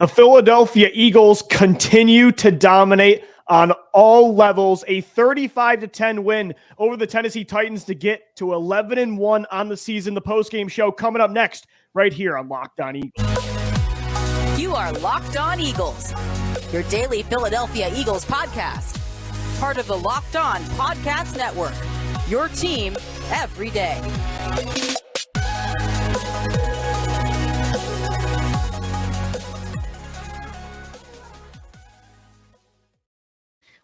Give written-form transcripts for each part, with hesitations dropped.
The Philadelphia Eagles continue to dominate on all levels. A 35-10 win over the Tennessee Titans to get to 11-1 on the season. The postgame show coming up next right here on Locked On Eagles. You are Locked On Eagles, your daily Philadelphia Eagles podcast. Part of the Locked On Podcast Network, your team every day.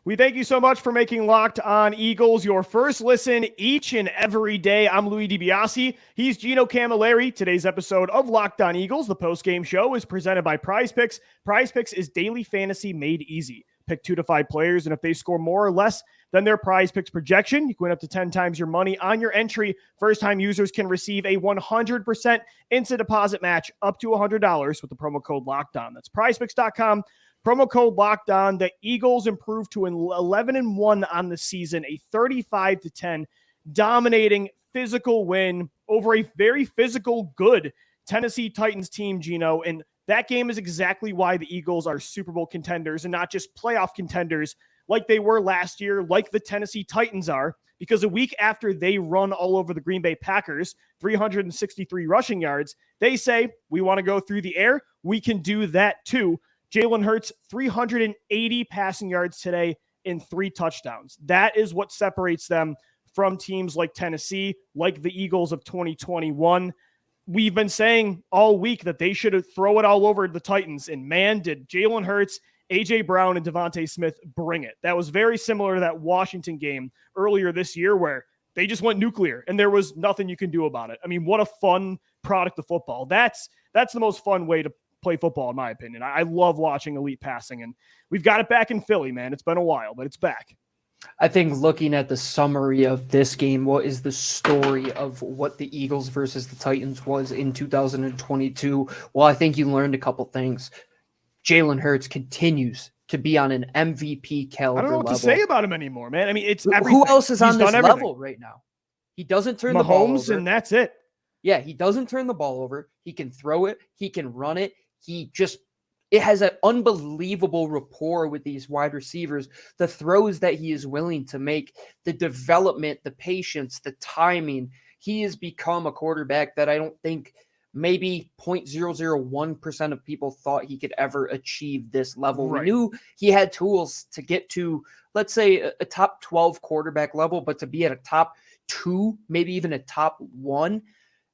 We thank you so much for making Locked On Eagles your first listen each and every day. I'm Louis DiBiase. He's Gino Camilleri. Today's episode of Locked On Eagles, the postgame show, is presented by Prize Picks. Prize Picks is daily fantasy made easy. Pick 2 to 5 players, and if they score more or less than their Prize Picks projection, you can win up to 10 times your money on your entry. First-time users can receive a 100% instant deposit match up to $100 with the promo code LOCKEDON. That's prizepicks.com. Promo code Locked On. The Eagles improved to an 11-1 on the season, a 35-10 dominating physical win over a very physical, good Tennessee Titans team, Gino. And that game is exactly why the Eagles are Super Bowl contenders and not just playoff contenders like they were last year, like the Tennessee Titans are, because a week after they run all over the Green Bay Packers, 363 rushing yards, they say, we want to go through the air. We can do that too. Jalen Hurts, 380 passing yards today in 3 touchdowns. That is what separates them from teams like Tennessee, like the Eagles of 2021. We've been saying all week that they should throw it all over the Titans, and man, did Jalen Hurts, A.J. Brown, and DeVonta Smith bring it. That was very similar to that Washington game earlier this year where they just went nuclear, and there was nothing you can do about it. I mean, what a fun product of football. That's the most fun way to play football, in my opinion. I love watching elite passing, and we've got it back in Philly, man. It's been a while, but it's back. I think looking at the summary of this game, what is the story of what the Eagles versus the Titans was in 2022? Well, I think you learned a couple things. Jalen Hurts continues to be on an MVP caliber level. I don't know what to say about him anymore, man. I mean, it's everything. Who else is on this level right now? He doesn't turn the ball over. And that's it. Yeah, he doesn't turn the ball over. He can throw it. He can run it. It has an unbelievable rapport with these wide receivers. The throws that he is willing to make, the development, the patience, the timing. He has become a quarterback that I don't think maybe 0.001% of people thought he could ever achieve this level. Right. We knew he had tools to get to, let's say, a top 12 quarterback level, but to be at a top 2, maybe even a top 1,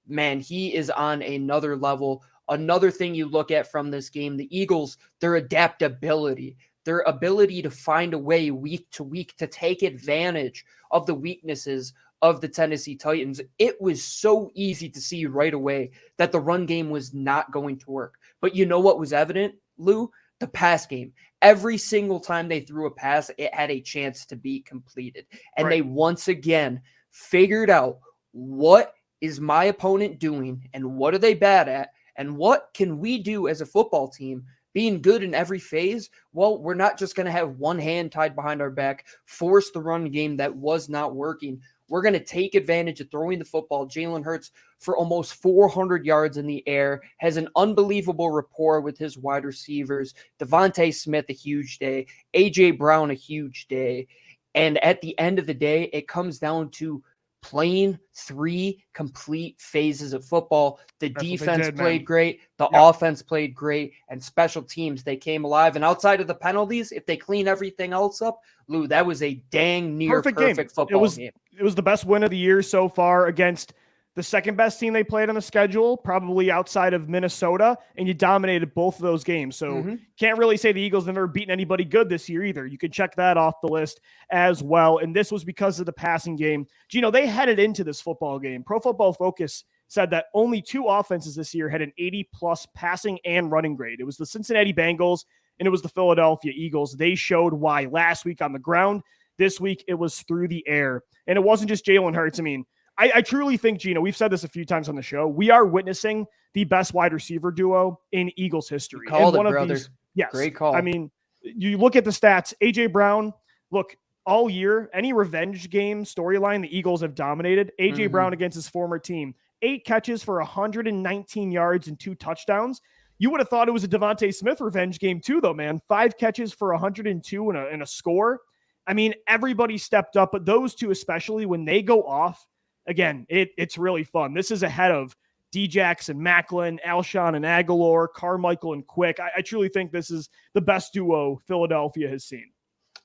man, he is on another level. Another thing you look at from this game, the Eagles, their adaptability, their ability to find a way week to week to take advantage of the weaknesses of the Tennessee Titans. It was so easy to see right away that the run game was not going to work. But you know what was evident, Lou? The pass game. Every single time they threw a pass, it had a chance to be completed. And They once again figured out, what is my opponent doing and what are they bad at? And what can we do as a football team, being good in every phase? Well, we're not just going to have one hand tied behind our back, force the run game that was not working. We're going to take advantage of throwing the football. Jalen Hurts, for almost 400 yards in the air, has an unbelievable rapport with his wide receivers. DeVonta Smith, a huge day. A.J. Brown, a huge day. And at the end of the day, it comes down to playing 3 complete phases of football. The defense played great. The offense played great. And special teams, they came alive. And outside of the penalties, if they clean everything else up, Lou, that was a dang near perfect football game. It was the best win of the year so far against the second best team they played on the schedule, probably outside of Minnesota, and you dominated both of those games. So can't really say the Eagles have never beaten anybody good this year either. You can check that off the list as well. And this was because of the passing game. Gino, they headed into this football game. Pro Football Focus said that only 2 offenses this year had an 80-plus passing and running grade. It was the Cincinnati Bengals and it was the Philadelphia Eagles. They showed why last week on the ground. This week it was through the air. And it wasn't just Jalen Hurts. I mean, I truly think, Gino, we've said this a few times on the show, we are witnessing the best wide receiver duo in Eagles history. Called it, brother. Yes. Great call. I mean, you look at the stats, A.J. Brown, look, all year, any revenge game storyline the Eagles have dominated, A.J. Brown against his former team, 8 catches for 119 yards and 2 touchdowns. You would have thought it was a DeVonta Smith revenge game too, though, man. 5 catches for 102 and a score. I mean, everybody stepped up, but those two, especially when they go off, again, it's really fun. This is ahead of Djax and Macklin, Alshon and Aguilar, Carmichael and Quick. I truly think this is the best duo Philadelphia has seen.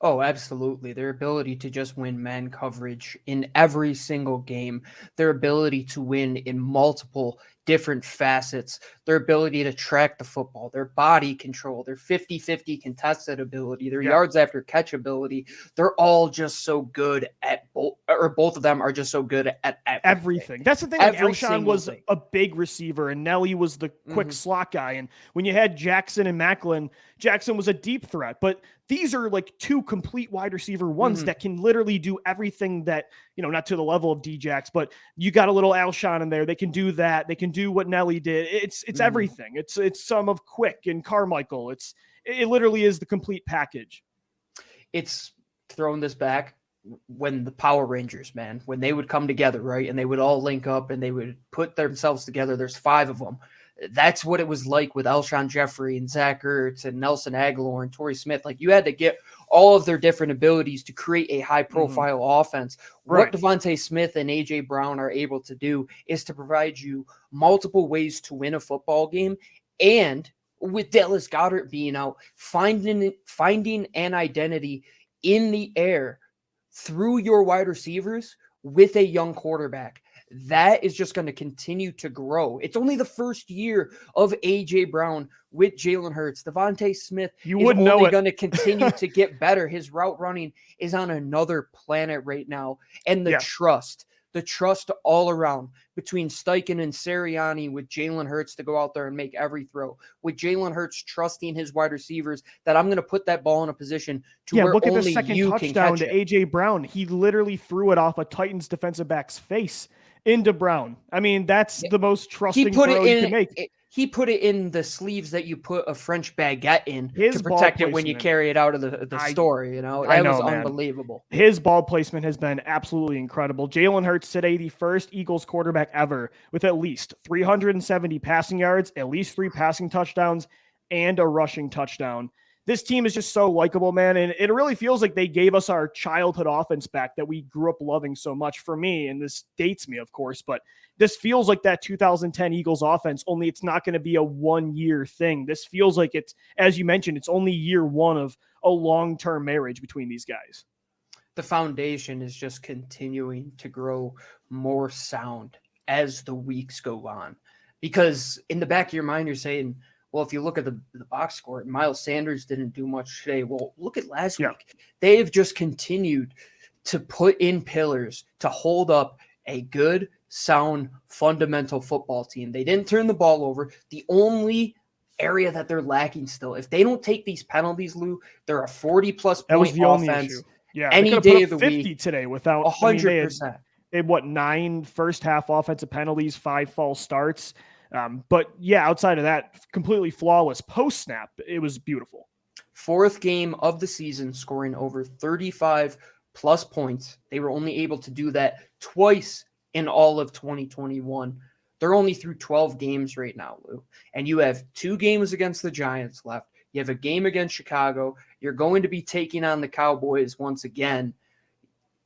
Oh, absolutely. Their ability to just win man coverage in every single game, their ability to win in multiple different facets, their ability to track the football, their body control, their 50-50 contested ability, their yards after catch ability. They're all just so good at both of them are just so good at everything. That's the thing. Like Alshon was a big receiver and Nelly was the quick slot guy. And when you had Jackson and Macklin, Jackson was a deep threat, but these are like two complete wide receiver ones that can literally do everything that, not to the level of Djax, but you got a little Alshon in there. They can do that. They can do what Nelly did. It's everything. It's some of Quick and Carmichael. It literally is the complete package. It's thrown this back when the Power Rangers, man, when they would come together, right? And they would all link up and they would put themselves together. There's 5 of them. That's what it was like with Alshon Jeffrey and Zach Ertz and Nelson Aguilar and Torrey Smith. Like, you had to get all of their different abilities to create a high-profile offense. Right. What DeVonta Smith and A.J. Brown are able to do is to provide you multiple ways to win a football game. And with Dallas Goedert being out, finding an identity in the air through your wide receivers with a young quarterback. That is just going to continue to grow. It's only the first year of A.J. Brown with Jalen Hurts. DeVonta Smith is only going to continue to get better. His route running is on another planet right now. And the trust all around between Steichen and Sirianni with Jalen Hurts to go out there and make every throw. With Jalen Hurts trusting his wide receivers that I'm going to put that ball in a position to where look only at the second you touchdown can catch to A.J. Brown. He literally threw it off a Titans defensive back's face into Brown. I mean, that's the most trusting throw you can make. He put it in the sleeves that you put a French baguette in to protect it when you carry it out of the store. That was unbelievable. His ball placement has been absolutely incredible. Jalen Hurts today, the first Eagles quarterback ever with at least 370 passing yards, at least 3 passing touchdowns, and a rushing touchdown. This team is just so likable, man, and it really feels like they gave us our childhood offense back that we grew up loving so much. For me, and this dates me, of course, but this feels like that 2010 Eagles offense, only it's not going to be a one-year thing. This feels like it's, as you mentioned, it's only year one of a long-term marriage between these guys. The foundation is just continuing to grow more sound as the weeks go on, because in the back of your mind, you're saying, well, if you look at the box score, Miles Sanders didn't do much today. Well, look at last week. They've just continued to put in pillars to hold up a good, sound, fundamental football team. They didn't turn the ball over. The only area that they're lacking still, if they don't take these penalties, Lou, they're a 40-plus point offense. Yeah, any day of the 50 week today without 100%. They had 9 first half offensive penalties, 5 false starts. But outside of that, completely flawless post snap. It was beautiful. 4th game of the season, scoring over 35 plus points. They were only able to do that twice in all of 2021. They're only through 12 games right now, Lou. And you have 2 games against the Giants left. You have a game against Chicago. You're going to be taking on the Cowboys once again.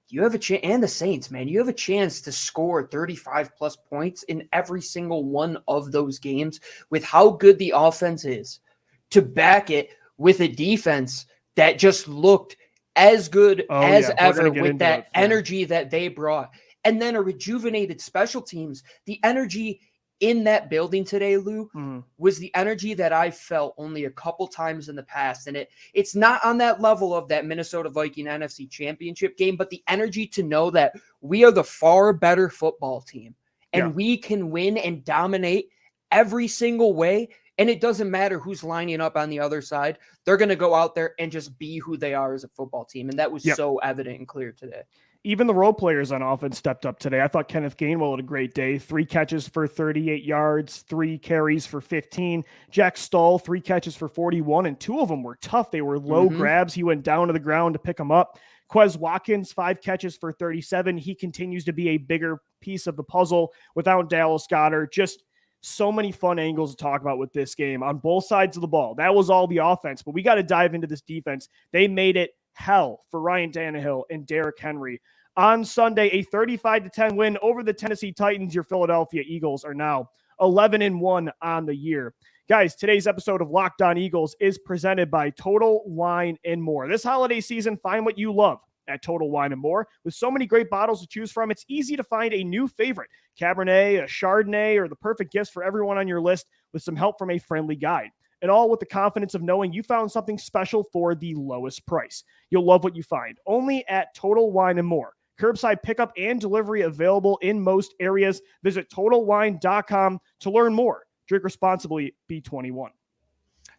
You have a chance, and the Saints, man, you have a chance to score 35 plus points in every single one of those games with how good the offense is, to back it with a defense that just looked as good as ever with that energy that they brought. And then a rejuvenated special teams. The energy in that building today, Lou, was the energy that I felt only a couple times in the past. And it's not on that level of that Minnesota Viking NFC Championship game, but the energy to know that we are the far better football team and we can win and dominate every single way. And it doesn't matter who's lining up on the other side. They're going to go out there and just be who they are as a football team. And that was so evident and clear today. Even the role players on offense stepped up today. I thought Kenneth Gainwell had a great day. 3 catches for 38 yards, 3 carries for 15. Jack Stoll, 3 catches for 41, and 2 of them were tough. They were low grabs. He went down to the ground to pick them up. Quez Watkins, 5 catches for 37. He continues to be a bigger piece of the puzzle without Dallas Goedert. Just So many fun angles to talk about with this game on both sides of the ball. That was all the offense, but we got to dive into this defense. They made it hell for Ryan Tannehill and Derrick Henry. On Sunday, a 35-10 win over the Tennessee Titans. Your Philadelphia Eagles are now 11-1 on the year. Guys, today's episode of Locked On Eagles is presented by Total Wine & More. This holiday season, find what you love at Total Wine & More. With so many great bottles to choose from, it's easy to find a new favorite. Cabernet, a Chardonnay, or the perfect gifts for everyone on your list with some help from a friendly guide. And all with the confidence of knowing you found something special for the lowest price. You'll love what you find. Only at Total Wine & More. Curbside pickup and delivery available in most areas. Visit TotalWine.com to learn more. Drink responsibly, be 21.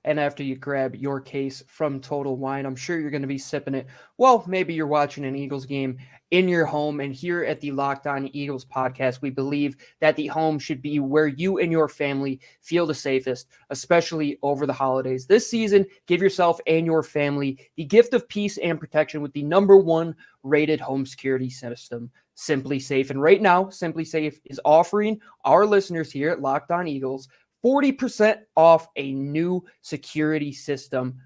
And after you grab your case from Total Wine, I'm sure you're going to be sipping it. Well, maybe you're watching an Eagles game in your home. And here at the Locked On Eagles podcast, we believe that the home should be where you and your family feel the safest, especially over the holidays. This season, give yourself and your family the gift of peace and protection with the #1 rated home security system, Simply Safe. And right now, Simply Safe is offering our listeners here at Locked On Eagles 40% off a new security system.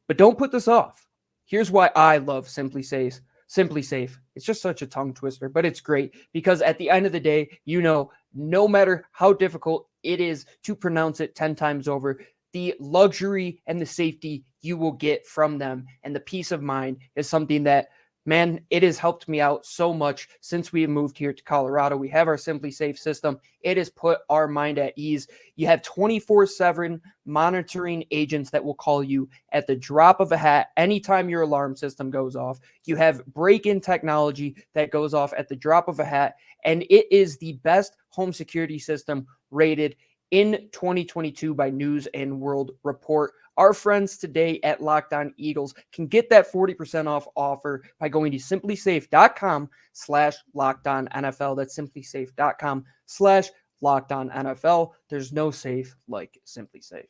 But don't put this off. Here's why I love Simply Safe. Simply Safe. It's just such a tongue twister, but it's great because at the end of the day, no matter how difficult it is to pronounce it 10 times over, the luxury and the safety you will get from them and the peace of mind is something that, man, it has helped me out so much since we moved here to Colorado. We have our Simply Safe system. It has put our mind at ease. You have 24/7 monitoring agents that will call you at the drop of a hat anytime your alarm system goes off. You have break-in technology that goes off at the drop of a hat, and it is the best home security system rated in 2022 by News and World Report. Our friends today at Locked On Eagles can get that 40% off offer by going to simplysafe.com/LockedOnNFL. That's simplysafe.com/LockedOnNFL. There's no safe like Simply Safe.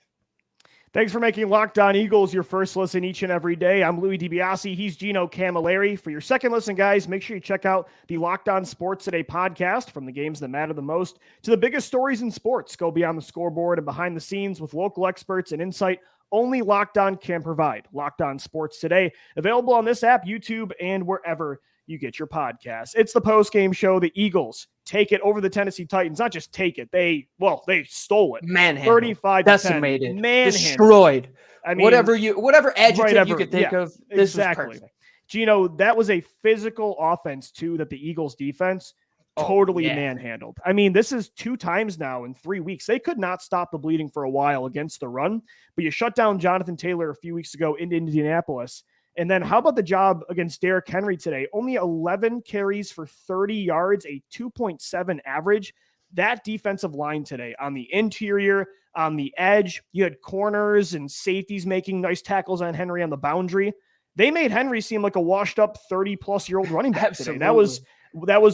Thanks for making Locked On Eagles your first listen each and every day. I'm Louis DiBiase. He's Gino Camilleri. For your second listen, guys, make sure you check out the Locked On Sports Today podcast. From the games that matter the most to the biggest stories in sports, go beyond the scoreboard and behind the scenes with local experts and insight only Locked On can provide. Locked On Sports Today, available on this app, YouTube, and wherever you get your podcasts. It's the post-game show. The Eagles take it over the Tennessee Titans. Not just take it. They stole it. Manhandled. 35-10. Decimated. Manhandled. Destroyed. I mean, whatever adjective you could think of, this exactly. was perfect. Gino, that was a physical offense, too, that the Eagles defense totally manhandled. I mean, this is 2 times now in 3 weeks. They could not stop the bleeding for a while against the run, but you shut down Jonathan Taylor a few weeks ago in Indianapolis. And then how about the job against Derrick Henry today? Only 11 carries for 30 yards, a 2.7 average. That defensive line today on the interior, on the edge, you had corners and safeties making nice tackles on Henry on the boundary. They made Henry seem like a washed up 30-plus-year-old running back today. That was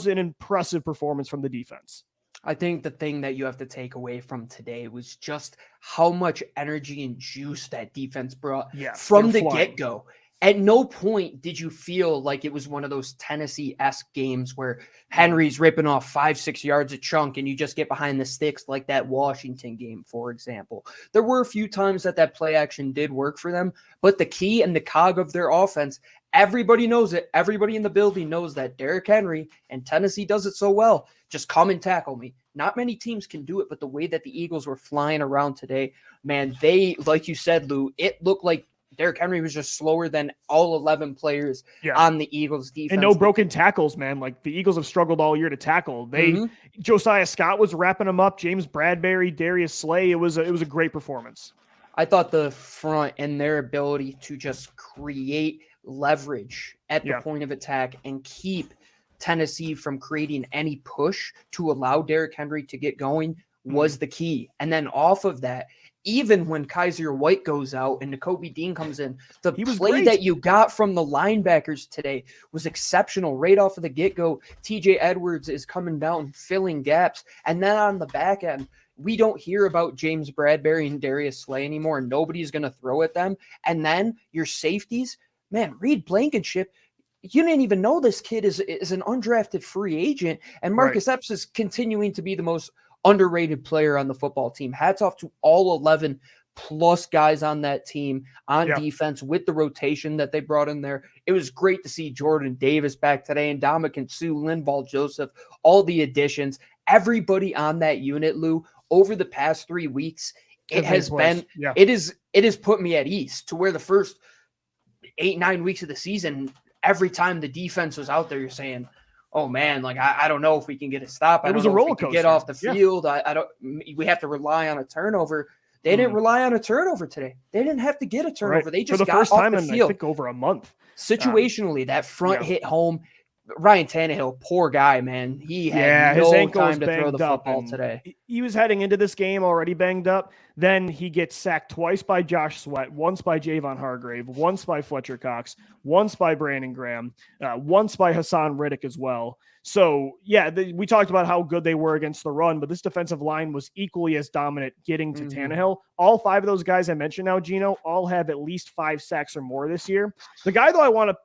an impressive performance from the defense. I think the thing that you have to take away from today was just how much energy and juice that defense brought from the get-go. At no point did you feel like it was one of those Tennessee-esque games where Henry's ripping off 5-6 yards a chunk and you just get behind the sticks like that Washington game, for example. There were a few times that play action did work for them, but the key and the cog of their offense, everybody knows it. Everybody in the building knows that Derrick Henry and Tennessee does it so well. Just come and tackle me. Not many teams can do it, but the way that the Eagles were flying around today, man, they, like you said, Lou, it looked like Derrick Henry was just slower than all 11 players on the Eagles defense. And no broken tackles, man. Like the Eagles have struggled all year to tackle. Josiah Scott was wrapping them up. James Bradbury, Darius Slay. It was a great performance. I thought the front and their ability to just create leverage at the point of attack and keep Tennessee from creating any push to allow Derrick Henry to get going was the key. And then off of that, even when Kaiser White goes out and Nakobe Dean comes in, the play that you got from the linebackers today was exceptional right off of the get-go. TJ Edwards is coming down, filling gaps. And then on the back end, we don't hear about James Bradbury and Darius Slay anymore. Nobody's going to throw at them. And then your safeties, man, Reed Blankenship, you didn't even know this kid is an undrafted free agent. And Marcus Epps is continuing to be the most underrated player on the football team. Hats off to all 11 plus guys on that team on defense with the rotation that they brought in there. It was great to see Jordan Davis back today, and Ndamukong Suh, Linval Joseph, all the additions, everybody on that unit, Lou, over the past 3 weeks. It has been, it has put me at ease to where the first 8-9 weeks of the season, every time the defense was out there, you're saying, oh man, like I don't know if we can get a stop. It was a roller coaster. Get off the field. We have to rely on a turnover. They didn't rely on a turnover today. They didn't have to get a turnover. They just got off the field. I think over a month. Situationally, that front hit home. Ryan Tannehill, poor guy, man. He had his no ankle time was to throw the banged football up today. He was heading into this game already banged up. Then he gets sacked twice by Josh Sweat, once by Javon Hargrave, once by Fletcher Cox, once by Brandon Graham, once by Hassan Riddick as well. So, we talked about how good they were against the run, but this defensive line was equally as dominant getting to Tannehill. All 5 of those guys I mentioned now, Gino, all have at least 5 sacks or more this year. The guy, though, I want to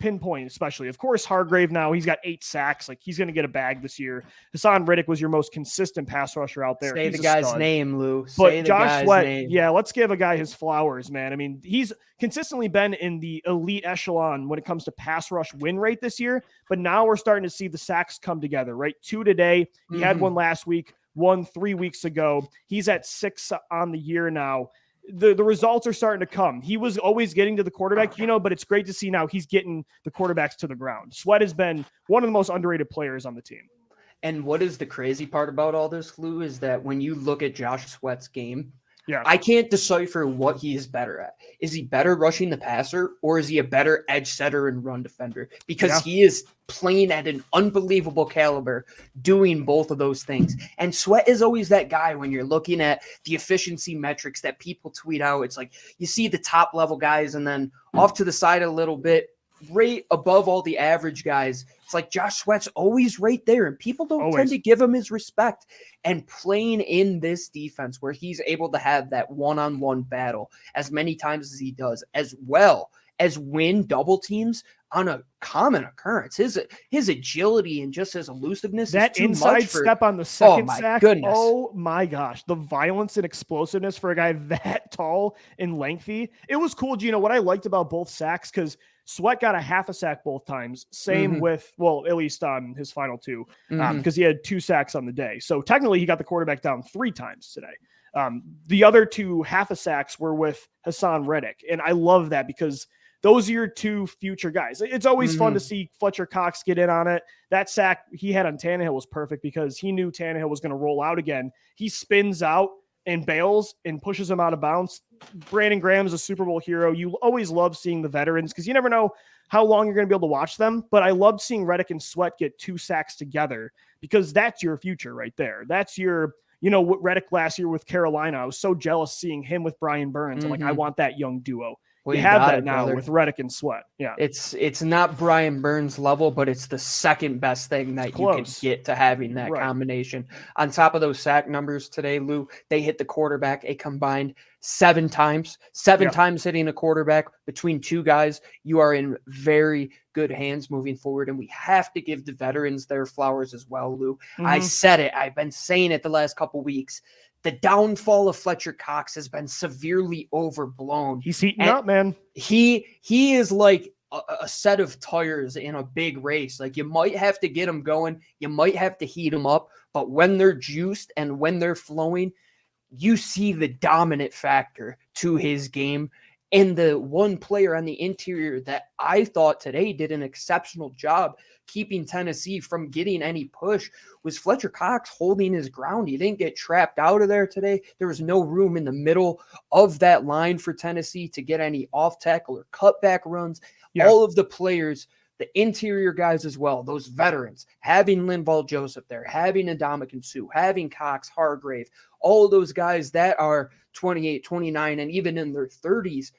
pinpoint, especially, of course, Hargrave now, he's got 8 sacks. Like, he's going to get a bag this year. Hassan Riddick was your most consistent pass rusher out there. Say the guy's name, Lou. But Josh Sweat, let's give a guy his flowers, man. I mean, he's consistently been in the elite echelon when it comes to pass rush win rate this year, but now we're starting to see the sacks come together, right? 2 today. He had one last week, 1 3 weeks ago. He's at 6 on the year now. The results are starting to come. He was always getting to the quarterback, but it's great to see now he's getting the quarterbacks to the ground. Sweat has been one of the most underrated players on the team. And what is the crazy part about all this, Lou, is that when you look at Josh Sweat's game, I can't decipher what he is better at. Is he better rushing the passer, or is he a better edge setter and run defender? Because he is playing at an unbelievable caliber doing both of those things. And Sweat is always that guy when you're looking at the efficiency metrics that people tweet out. It's like you see the top level guys, and then off to the side a little bit, right above all the average guys, it's like Josh Sweat's always right there, and people don't tend to give him his respect. And playing in this defense where he's able to have that one-on-one battle as many times as he does, as well as win double teams on a common occurrence. His agility and just his elusiveness, that is too inside much step on the second sack. Goodness. Oh my gosh. The violence and explosiveness for a guy that tall and lengthy. It was cool, Gino. What I liked about both sacks, because Sweat got a half a sack both times. Same with, at least on his final 2, because he had 2 sacks on the day. So technically he got the quarterback down 3 times today. The other 2 half a sacks were with Hassan Riddick. And I love that because those are your 2 future guys. It's always fun to see Fletcher Cox get in on it. That sack he had on Tannehill was perfect because he knew Tannehill was going to roll out again. He spins out and bails and pushes him out of bounds. Brandon Graham's a Super Bowl hero. You always love seeing the veterans because you never know how long you're going to be able to watch them. But I loved seeing Riddick and Sweat get 2 sacks together because that's your future right there. That's your, what Riddick last year with Carolina. I was so jealous seeing him with Brian Burns. I'm like, I want that young duo. Well, you have that now with Riddick and Sweat. Yeah. It's not Brian Burns level, but it's the second best thing that you can get to having that combination. On top of those sack numbers today, Lou, they hit the quarterback a combined 7 times. 7 times hitting a quarterback between 2 guys. You are in very good hands moving forward, and we have to give the veterans their flowers as well, Lou. I said it. I've been saying it the last couple weeks. The downfall of Fletcher Cox has been severely overblown. He's heating up, man. He is like a set of tires in a big race. Like, you might have to get them going. You might have to heat them up. But when they're juiced and when they're flowing, you see the dominant factor to his game. And the one player on the interior that I thought today did an exceptional job keeping Tennessee from getting any push was Fletcher Cox holding his ground. He didn't get trapped out of there today. There was no room in the middle of that line for Tennessee to get any off tackle or cutback runs. All of the players, the interior guys as well, those veterans, having Linval Joseph there, having Ndamukong Suh, having Cox, Hargrave, all of those guys that are 28, 29, and even in their 30s,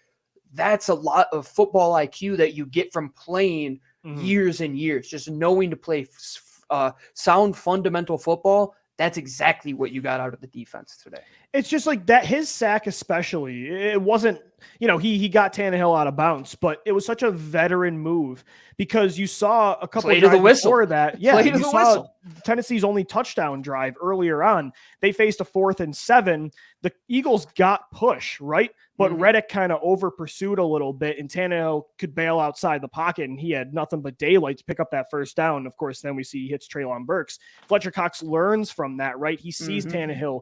that's a lot of football IQ that you get from playing years and years, just knowing to play sound fundamental football. That's exactly what you got out of the defense today. It's just like that. His sack, especially, it wasn't he got Tannehill out of bounds, but it was such a veteran move because you saw a couple Play of to the drives whistle. before that. Yeah, Play to you the saw whistle. Tennessee's only touchdown drive earlier on. They faced a 4th and 7. The Eagles got push, right? But Reddick kind of over pursued a little bit, and Tannehill could bail outside the pocket, and he had nothing but daylight to pick up that first down. Of course, then we see he hits Treylon Burks. Fletcher Cox learns from that, right? He sees Tannehill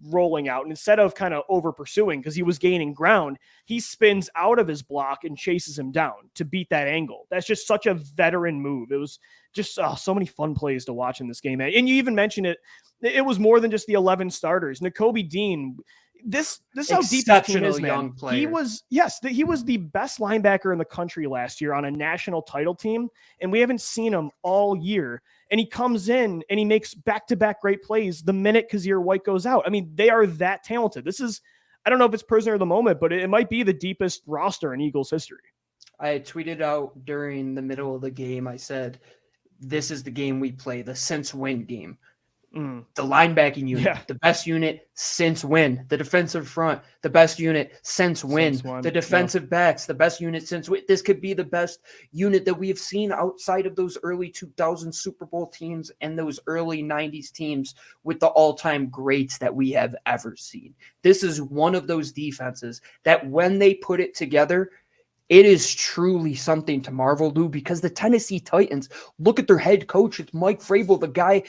rolling out, and instead of kind of over pursuing because he was gaining ground, he spins out of his block and chases him down to beat that angle. That's just such a veteran move. It was just so many fun plays to watch in this game. And you even mentioned it. It was more than just the 11 starters. Nakobe Dean, this is how deep this team is, man. Young player. He was the best linebacker in the country last year on a national title team, and we haven't seen him all year. And he comes in and he makes back-to-back great plays the minute Kazir White goes out. I mean, they are that talented. This is, I don't know if it's prisoner of the moment, but it might be the deepest roster in Eagles history. I tweeted out during the middle of the game, I said, this is the game we play, the since win game. The linebacking unit, the best unit since win. The defensive front, the best unit since win. The defensive backs, the best unit since win. This could be the best unit that we have seen outside of those early 2000 Super Bowl teams and those early 90s teams with the all-time greats that we have ever seen. This is one of those defenses that when they put it together, it is truly something to marvel, Lou, because the Tennessee Titans, look at their head coach. It's Mike Vrabel. The guy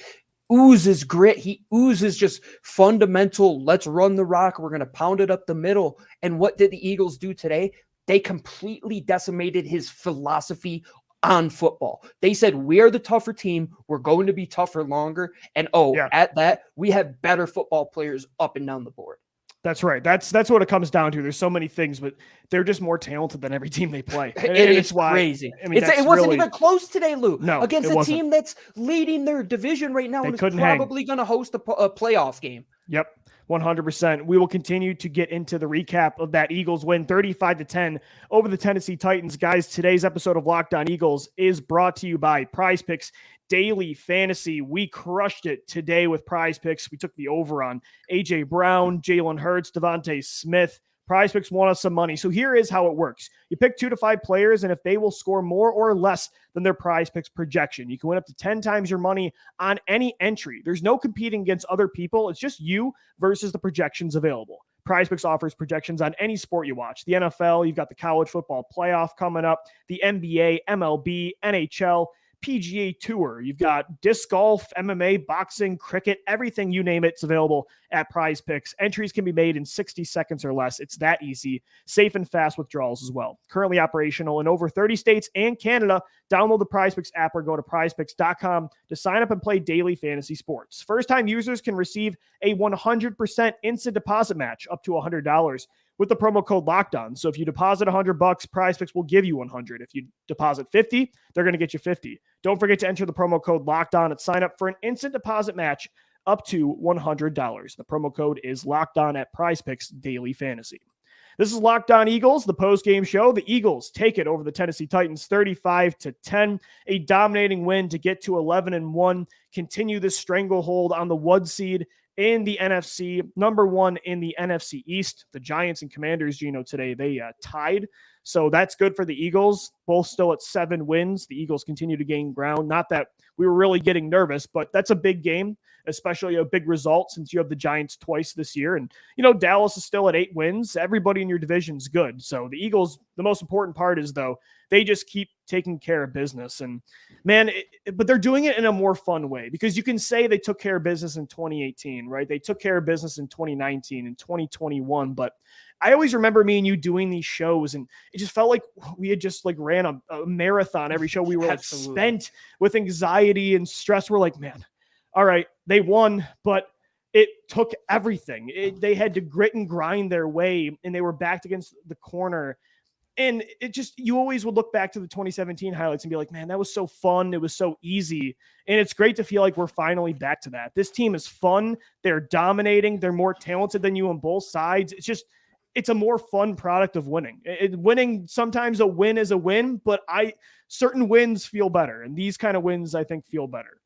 oozes grit. He oozes just fundamental, let's run the rock. We're going to pound it up the middle. And what did the Eagles do today? They completely decimated his philosophy on football. They said, we are the tougher team. We're going to be tougher longer. And at that, we have better football players up and down the board. That's right. That's what it comes down to. There's so many things, but they're just more talented than every team they play. It's crazy. I mean, it wasn't even close today, Lou. No, against a team that's leading their division right now and is probably going to host a playoff game. Yep, 100%. We will continue to get into the recap of that Eagles win 35-10 over the Tennessee Titans. Guys, today's episode of Locked On Eagles is brought to you by Prize Picks Daily Fantasy. We crushed it today with Prize Picks. We took the over on A.J. Brown, Jalen Hurts, DeVonta Smith. Prize Picks won us some money. So here is how it works. You pick 2 to 5 players, and if they will score more or less than their Prize Picks projection, you can win up to 10 times your money on any entry. There's no competing against other people. It's just you versus the projections available. Prize Picks offers projections on any sport you watch. The NFL, you've got the college football playoff coming up, the NBA, MLB, NHL, PGA Tour. You've got disc golf, MMA, boxing, cricket, everything you name it's available at Prize Picks. Entries can be made in 60 seconds or less. It's that easy. Safe and fast withdrawals as well. Currently operational in over 30 states and Canada. Download the Prize Picks app or go to prizepicks.com to sign up and play daily fantasy sports. First-time users can receive a 100% instant deposit match up to $100 with the promo code LOCKEDON. So if you deposit $100, Prize Picks will give you $100. If you deposit $50, they're going to get you $50. Don't forget to enter the promo code LOCKEDON and sign up for an instant deposit match up to $100. The promo code is LOCKEDON at Prize Picks Daily Fantasy. This is Locked On Eagles, the post-game show. The Eagles take it over the Tennessee Titans 35-10, a dominating win to get to 11-1, continue this stranglehold on the 1 seed in the NFC, number 1 in the NFC East. The Giants and Commanders, today they tied. So that's good for the Eagles, both still at 7 wins. The Eagles continue to gain ground. Not that we were really getting nervous, but that's a big game, especially a big result since you have the Giants twice this year. And, Dallas is still at 8 wins. Everybody in your division's good. So the Eagles, the most important part is, though, they just keep taking care of business. And, man, but they're doing it in a more fun way because you can say they took care of business in 2018, right? They took care of business in 2019 and 2021, but I always remember me and you doing these shows, and it just felt like we had just ran a marathon every show. We were spent with anxiety and stress. We're like, man, all right, they won, but it took everything. They had to grit and grind their way, and they were backed against the corner. And you always would look back to the 2017 highlights and be like, man, that was so fun. It was so easy. And it's great to feel like we're finally back to that. This team is fun. They're dominating. They're more talented than you on both sides. It's a more fun product of winning. Winning, sometimes a win is a win, but certain wins feel better. And these kind of wins, I think, feel better.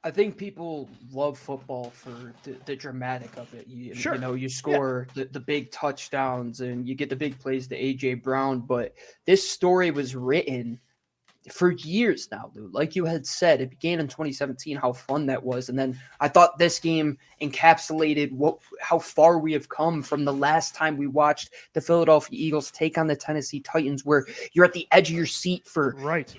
I think people love football for the dramatic of it. Sure. You know, you score the big touchdowns and you get the big plays to A.J. Brown, but this story was written for years now, Lou. Like you had said, it began in 2017, how fun that was. And then I thought this game encapsulated how far we have come from the last time we watched the Philadelphia Eagles take on the Tennessee Titans, where you're at the edge of your seat for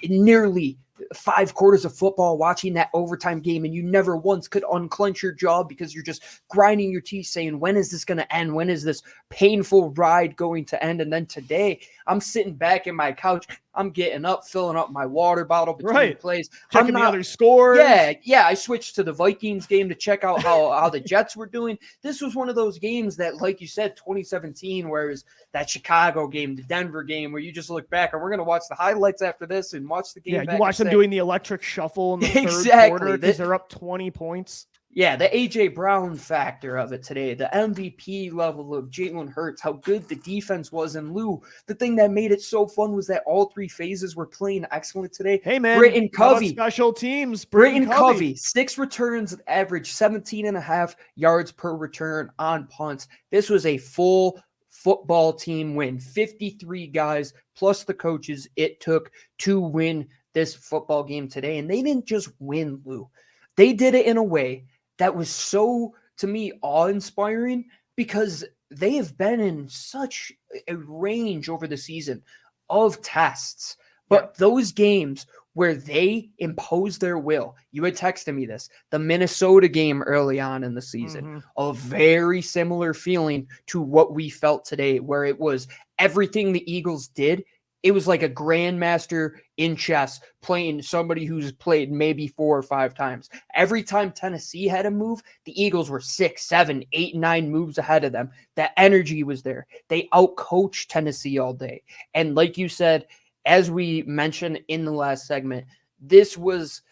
nearly 5 quarters of football, watching that overtime game, and you never once could unclench your jaw because you're just grinding your teeth saying, when is this going to end? When is this painful ride going to end? And then today, I'm sitting back in my couch. I'm getting up, filling up my water bottle between plays. Checking the other scores. Yeah. I switched to the Vikings game to check out how the Jets were doing. This was one of those games that, like you said, 2017, where it was that Chicago game, the Denver game, where you just look back, and we're going to watch the highlights after this and watch the game back. Yeah, you watch them doing the electric shuffle in the third quarter because they're up 20 points. Yeah, the A.J. Brown factor of it today, the MVP level of Jalen Hurts, how good the defense was. And Lou, the thing that made it so fun was that all 3 phases were playing excellent today. Hey, man. Britton Covey. Special teams. Britton Covey, 6 returns, average 17.5 yards per return on punts. This was a full football team win. 53 guys plus the coaches it took to win this football game today. And they didn't just win, Lou. They did it in a way that was so, to me, awe-inspiring, because they have been in such a range over the season of tests. But those games where they impose their will, you had texted me this, the Minnesota game early on in the season, a very similar feeling to what we felt today, where it was everything the Eagles did. It was like a grandmaster in chess playing somebody who's played maybe 4 or 5 times. Every time Tennessee had a move, the Eagles were 6, 7, 8, 9 moves ahead of them. That energy was there. They outcoached Tennessee all day. And like you said, as we mentioned in the last segment, this was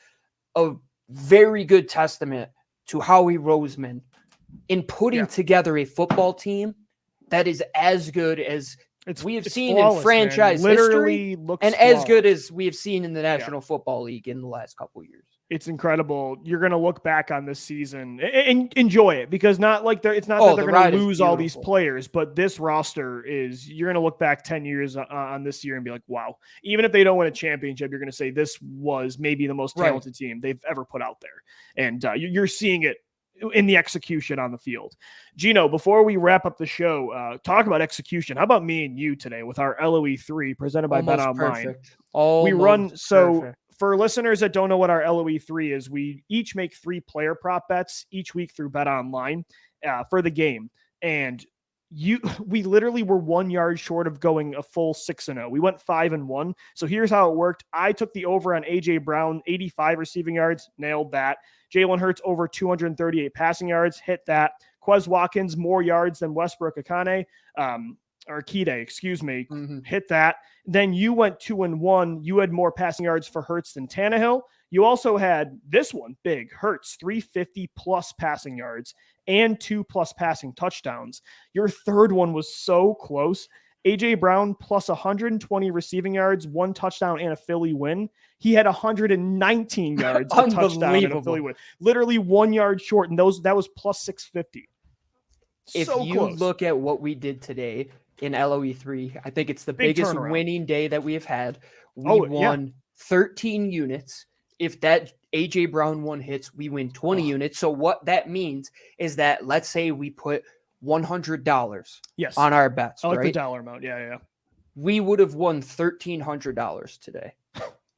a very good testament to Howie Roseman in putting together a football team that is as good as we have seen in franchise history, and as good as we have seen in the National Football League in the last couple of years. It's incredible. You're going to look back on this season and enjoy it, because it's not that they're going to lose all these players, but this roster you're going to look back 10 years on this year and be like, wow. Even if they don't win a championship, you're going to say this was maybe the most talented team they've ever put out there. And you're seeing it in the execution on the field. Gino, before we wrap up the show, talk about execution. How about me and you today with our LOE3 presented by Bet Online? We run for listeners that don't know what our LOE3 is, we each make 3 player prop bets each week through Bet Online for the game. And we literally were 1 yard short of going a full 6-0. We went 5-1. So here's how it worked. I took the over on A.J. Brown, 85 receiving yards, nailed that. Jalen Hurts over 238 passing yards, hit that. Quez Watkins, more yards than Westbrook Akane, or Kide, excuse me, hit that. Then you went 2-1. You had more passing yards for Hurts than Tannehill. You also had this one, big, Hurts, 350 plus passing yards and 2+ passing touchdowns. Your third one was so close. A.J. Brown plus 120 receiving yards, 1 touchdown, and a Philly win. He had 119 yards, a touchdown, and a Philly win. Literally 1 yard short, and that was plus 650. If you look at what we did today in LOE3, I think it's the biggest winning day that we have had. We won 13 units. If that A.J. Brown one hits, we win 20 units. So what that means is that, let's say we put $100 on our bets. I like the dollar amount. Yeah. We would have won $1,300 today.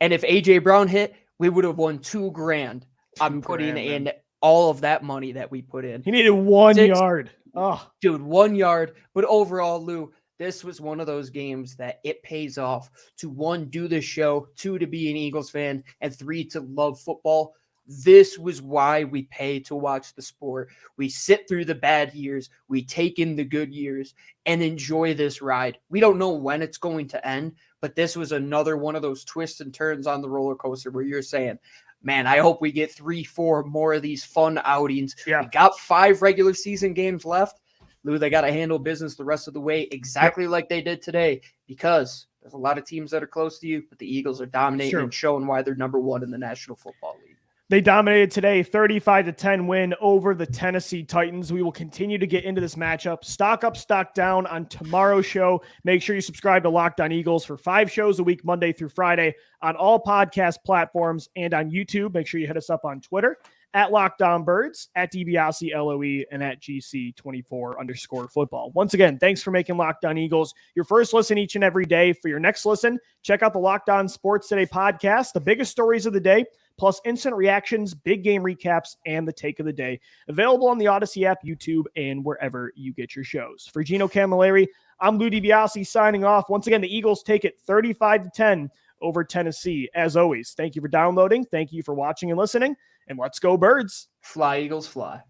And if A.J. Brown hit, we would have won $2,000. I'm putting in all of that money that we put in. He needed 1 yard. Oh, dude, 1 yard. But overall, Lou, this was one of those games that it pays off to, 1, do this show, 2, to be an Eagles fan, and 3, to love football. This was why we pay to watch the sport. We sit through the bad years, we take in the good years, and enjoy this ride. We don't know when it's going to end, but this was another one of those twists and turns on the roller coaster where you're saying, man, I hope we get 3, 4 more of these fun outings. We got 5 regular season games left. Lou, they got to handle business the rest of the way exactly like they did today, because there's a lot of teams that are close to you, but the Eagles are dominating and showing why they're number 1 in the National Football League. They dominated today, 35-10 win over the Tennessee Titans. We will continue to get into this matchup. Stock up, stock down on tomorrow's show. Make sure you subscribe to Locked On Eagles for 5 shows a week, Monday through Friday, on all podcast platforms and on YouTube. Make sure you hit us up on Twitter at Locked On Birds, at DiBiase LOE, and at GC24_football. Once again, thanks for making Locked On Eagles your first listen each and every day. For your next listen, check out the Locked On Sports Today podcast, the biggest stories of the day, plus instant reactions, big game recaps, and the take of the day. Available on the Odyssey app, YouTube, and wherever you get your shows. For Gino Camilleri, I'm Lou DiBiase signing off. Once again, the Eagles take it 35-10 over Tennessee. As always, thank you for downloading. Thank you for watching and listening. And let's go, Birds. Fly, Eagles, fly.